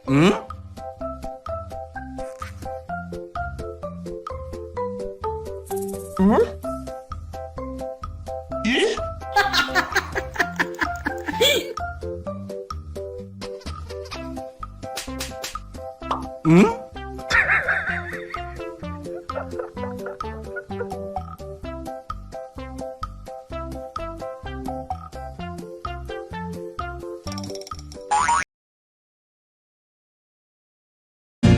Hmm? Hmm? Hmm?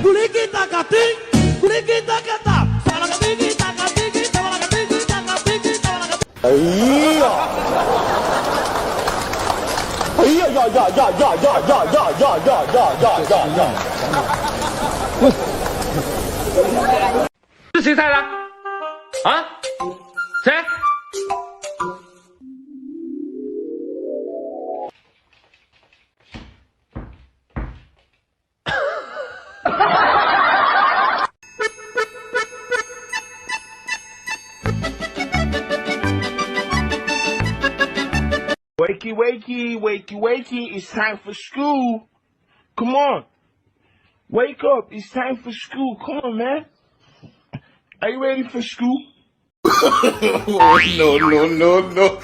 Kulikita kating, kulikita kata. Salakatiki takatiki, salakatiki takatiki, salakatiki. 哎呀！哎呀呀呀呀呀呀呀呀呀呀呀呀呀！是谁猜的？啊？谁？Wakey, wakey, wakey, wakey, it's time for school. Come on. Wake up, it's time for school. Come on, man. Are you ready for school? Oh, no, no, no, no.